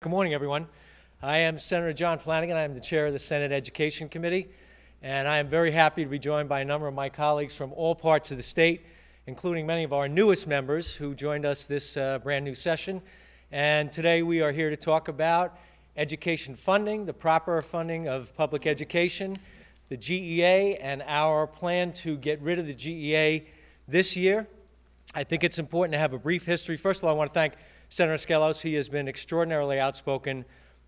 Good morning, everyone. I am Senator John Flanagan. I am the chair of the Senate Education Committee, and I am very happy to be joined by a number of my colleagues from all parts of the state, including many of our newest members who joined us this brand new session. And today we are here to talk about education funding, the proper funding of public education, the GEA, and our plan to get rid of the GEA this year. I think it's important to have a brief history. First of all, I want to thank Senator Skelos. He has been extraordinarily outspoken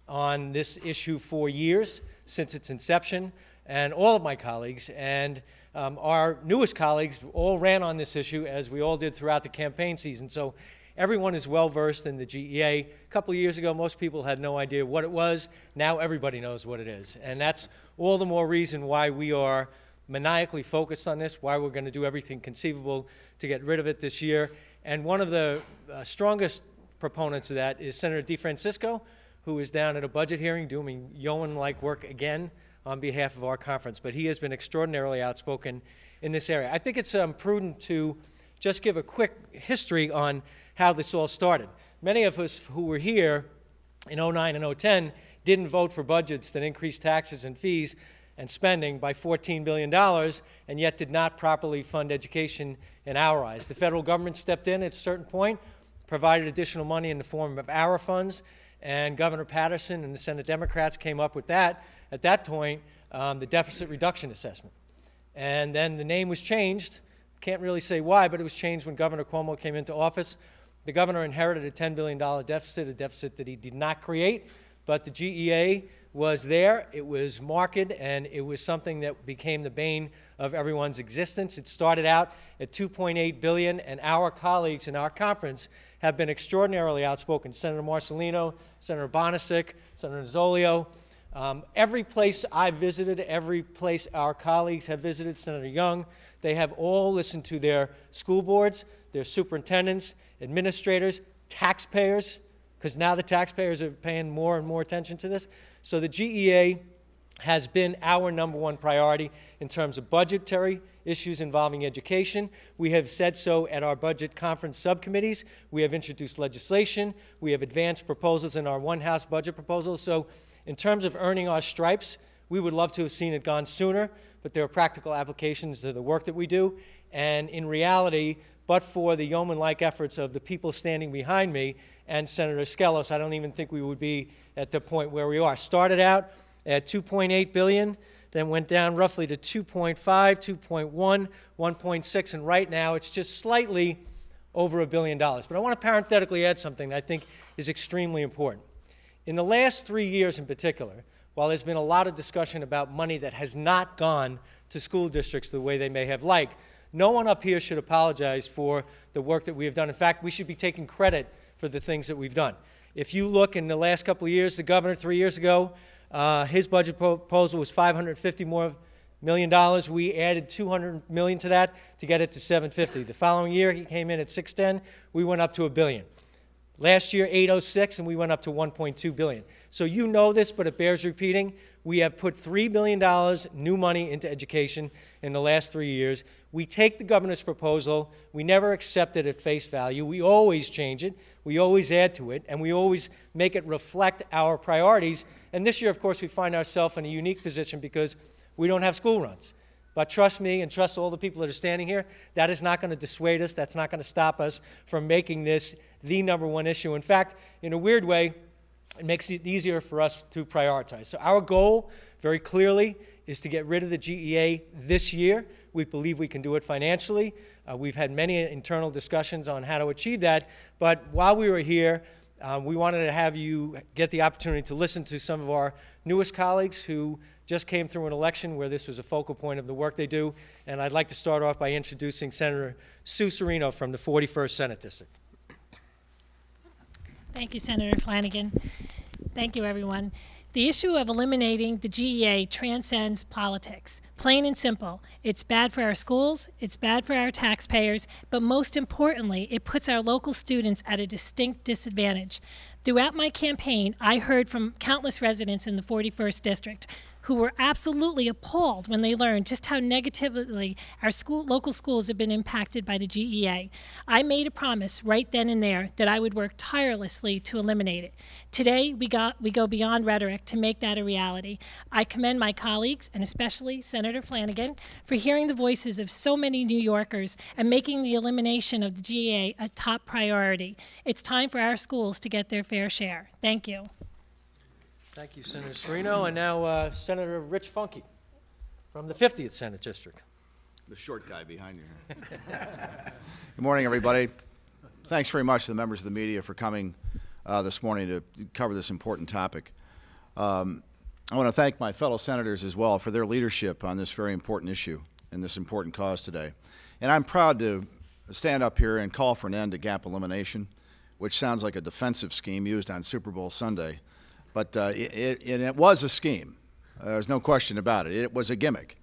on this issue for years, since its inception, and all of my colleagues and our newest colleagues all ran on this issue, as we all did throughout the campaign season. So everyone is well versed in the GEA. A couple of years ago, most people had no idea what it was. Now everybody knows what it is. And that's all the more reason why we are maniacally focused on this, why we're going to do everything conceivable to get rid of it this year. And one of the strongest proponents of that is Senator DeFrancisco, who is down at a budget hearing doing yeoman-like work again on behalf of our conference. But he has been extraordinarily outspoken in this area. I think it's prudent to just give a quick history on how this all started. Many of us who were here in 2009 and 2010 didn't vote for budgets that increased taxes and fees and spending by $14 billion, and yet did not properly fund education in our eyes. The federal government stepped in at a certain point, provided additional money in the form of our funds, and Governor Patterson and the Senate Democrats came up with that, at that point, the deficit reduction assessment. And then the name was changed. Can't really say why, but it was changed when Governor Cuomo came into office. The governor inherited a $10 billion deficit, a deficit that he did not create, but the GEA was there, it was marked, and it was something that became the bane of everyone's existence. It started out at $2.8 billion, and our colleagues in our conference have been extraordinarily outspoken. Senator Marcelino, Senator Bonisic, Senator Zolio. Every place I've visited, every place our colleagues have visited, Senator Young, they have all listened to their school boards, their superintendents, administrators, taxpayers, because now the taxpayers are paying more and more attention to this. So the GEA has been our #1 priority in terms of budgetary issues involving education. We have said so at our budget conference subcommittees. We have introduced legislation. We have advanced proposals in our one-house budget proposals. So in terms of earning our stripes, we would love to have seen it gone sooner, but there are practical applications to the work that we do. And in reality, but for the yeoman-like efforts of the people standing behind me and Senator Skelos, I don't even think we would be at the point where we are. Started out at $2.8 billion, then went down roughly to 2.5, 2.1, 1.6, and right now it's just slightly over $1 billion. But I want to parenthetically add something that I think is extremely important. In the last 3 years in particular, while there's been a lot of discussion about money that has not gone to school districts the way they may have liked, no one up here should apologize for the work that we have done. In fact, we should be taking credit for the things that we've done. If you look in the last couple of years, the governor 3 years ago, his budget proposal was $550 million more. We added $200 million to that to get it to $750. The following year, he came in at $610. We went up to $1 billion. Last year, $806, and we went up to $1.2 billion. So you know this, but it bears repeating. We have put $3 billion new money into education in the last 3 years. We take the governor's proposal. We never accept it at face value. We always change it. We always add to it, and we always make it reflect our priorities. And this year, of course, we find ourselves in a unique position because we don't have school runs. But trust me and trust all the people that are standing here, that is not going to dissuade us. That's not going to stop us from making this the #1 issue. In fact, in a weird way, it makes it easier for us to prioritize. So our goal, very clearly, is to get rid of the GEA this year. We believe we can do it financially. We've had many internal discussions on how to achieve that. But while we were here, we wanted to have you get the opportunity to listen to some of our newest colleagues who just came through an election where this was a focal point of the work they do. And I'd like to start off by introducing Senator Sue Serino from the 41st Senate District. Thank you, Senator Flanagan. Thank you, everyone. The issue of eliminating the GEA transcends politics. Plain and simple, it's bad for our schools, it's bad for our taxpayers, but most importantly, it puts our local students at a distinct disadvantage. Throughout my campaign, I heard from countless residents in the 41st District who were absolutely appalled when they learned just how negatively our local schools have been impacted by the GEA. I made a promise right then and there that I would work tirelessly to eliminate it. Today, we go beyond rhetoric to make that a reality. I commend my colleagues, and especially Senator Flanagan, for hearing the voices of so many New Yorkers and making the elimination of the GEA a top priority. It's time for our schools to get their fair share. Thank you. Thank you, Senator Serino. And now Senator Rich Funke from the 50th Senate District. The short guy behind you. Good morning, everybody. Thanks very much to the members of the media for coming this morning to cover this important topic. I want to thank my fellow senators as well for their leadership on this very important issue and this important cause today. And I'm proud to stand up here and call for an end to gap elimination, which sounds like a defensive scheme used on Super Bowl Sunday. But it was a scheme. There's no question about it. It was a gimmick,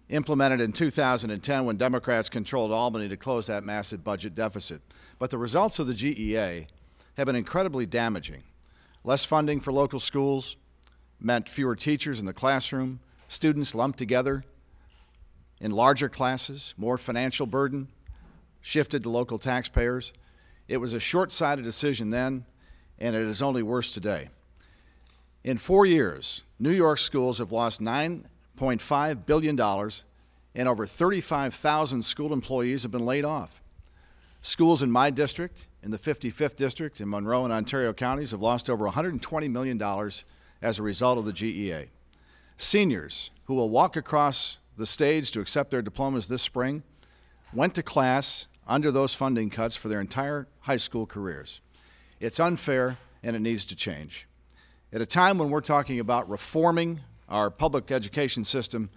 implemented in 2010 when Democrats controlled Albany to close that massive budget deficit. But the results of the GEA have been incredibly damaging. Less funding for local schools meant fewer teachers in the classroom, students lumped together in larger classes, more financial burden shifted to local taxpayers. It was a short-sighted decision then, and it is only worse today. In 4 years, New York schools have lost $9.5 billion, and over 35,000 school employees have been laid off. Schools in my district, in the 55th District, in Monroe and Ontario counties, have lost over $120 million as a result of the GEA. Seniors who will walk across the stage to accept their diplomas this spring went to class under those funding cuts for their entire high school careers. It's unfair, and it needs to change. At a time when we're talking about reforming our public education system,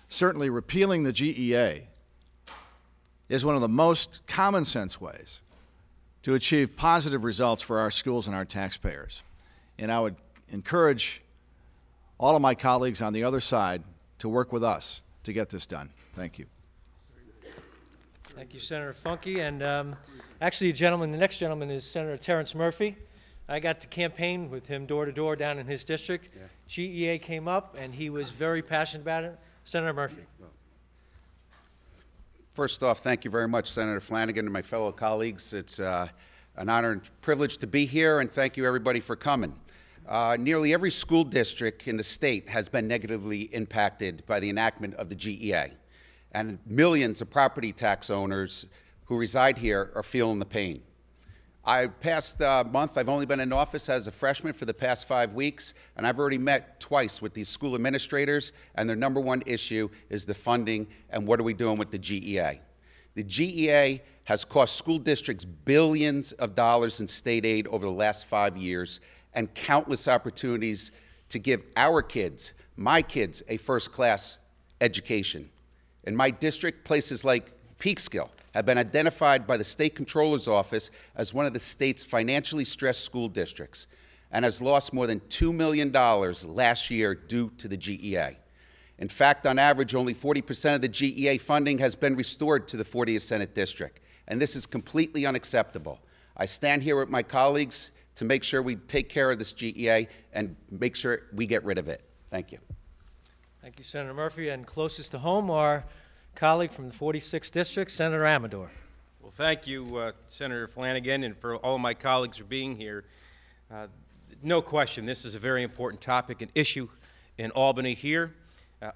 certainly repealing the GEA is one of the most common sense ways to achieve positive results for our schools and our taxpayers. And I would encourage all of my colleagues on the other side to work with us to get this done. Thank you. Thank you, Senator Funke. And actually, the next gentleman is Senator Terrence Murphy. I got to campaign with him door to door down in his district. Yeah. GEA came up, and he was very passionate about it. Senator Murphy. First off, thank you very much, Senator Flanagan and my fellow colleagues. It's an honor and privilege to be here, and thank you, everybody, for coming. Nearly every school district in the state has been negatively impacted by the enactment of the GEA, and millions of property tax owners who reside here are feeling the pain. Past month, I've only been in office as a freshman for the past 5 weeks, and I've already met twice with these school administrators, and their #1 issue is the funding and what are we doing with the GEA. The GEA has cost school districts billions of dollars in state aid over the last 5 years and countless opportunities to give our kids, my kids, a first-class education. In my district, places like Peekskill have been identified by the State Comptroller's Office as one of the state's financially stressed school districts and has lost more than $2 million last year due to the GEA. In fact, on average, only 40% of the GEA funding has been restored to the 40th Senate District, and this is completely unacceptable. I stand here with my colleagues to make sure we take care of this GEA and make sure we get rid of it. Thank you. Thank you, Senator Murphy. And closest to home, our colleague from the 46th District, Senator Amador. Well, thank you, Senator Flanagan, and for all of my colleagues for being here. No question, this is a very important topic and issue in Albany here.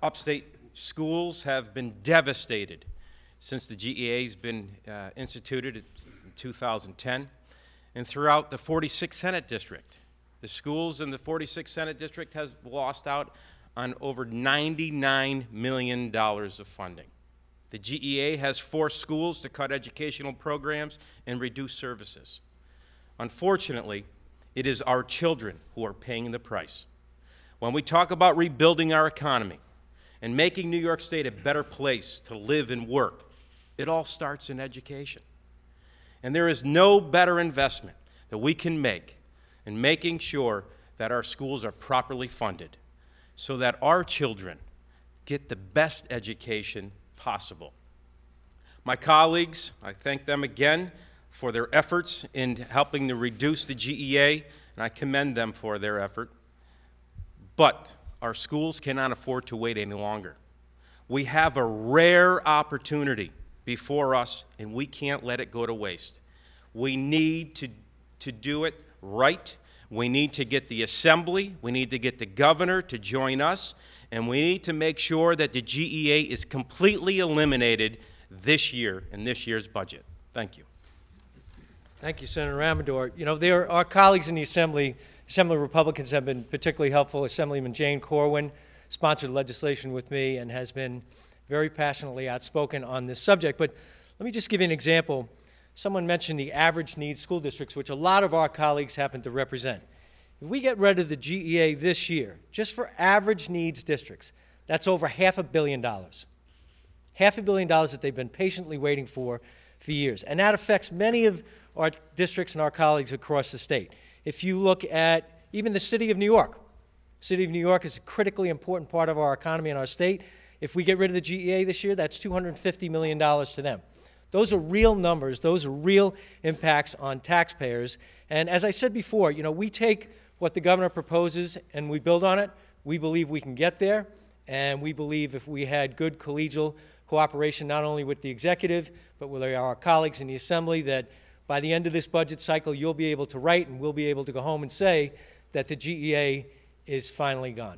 Upstate schools have been devastated since the GEA has been instituted in 2010. And throughout the 46th Senate District, the schools in the 46th Senate District has lost out on over $99 million of funding. The GEA has forced schools to cut educational programs and reduce services. Unfortunately, it is our children who are paying the price. When we talk about rebuilding our economy and making New York State a better place to live and work, it all starts in education. And there is no better investment that we can make in making sure that our schools are properly funded so that our children get the best education possible. My colleagues, I thank them again for their efforts in helping to reduce the GEA, and I commend them for their effort. But Our schools cannot afford to wait any longer. We have a rare opportunity before us, and we can't let it go to waste. We need to do it right. We need to get the Assembly, we need to get the Governor to join us, and we need to make sure that the GEA is completely eliminated this year in this year's budget. Thank you. Thank you, Senator Amador. You know, our colleagues in the Assembly Republicans have been particularly helpful. Assemblyman Jane Corwin sponsored legislation with me and has been very passionately outspoken on this subject. But let me just give you an example. Someone mentioned the average needs school districts, which a lot of our colleagues happen to represent. If we get rid of the GEA this year, just for average needs districts, that's over $500 million. $500 million that they've been patiently waiting for years. And that affects many of our districts and our colleagues across the state. If you look at even the city of New York, the city of New York is a critically important part of our economy and our state. If we get rid of the GEA this year, that's $250 million to them. Those are real numbers. Those are real impacts on taxpayers. And as I said before, you know, we take what the governor proposes and we build on it. We believe we can get there, and we believe if we had good collegial cooperation not only with the executive but with our colleagues in the Assembly, that by the end of this budget cycle you'll be able to write and we'll be able to go home and say that the GEA is finally gone.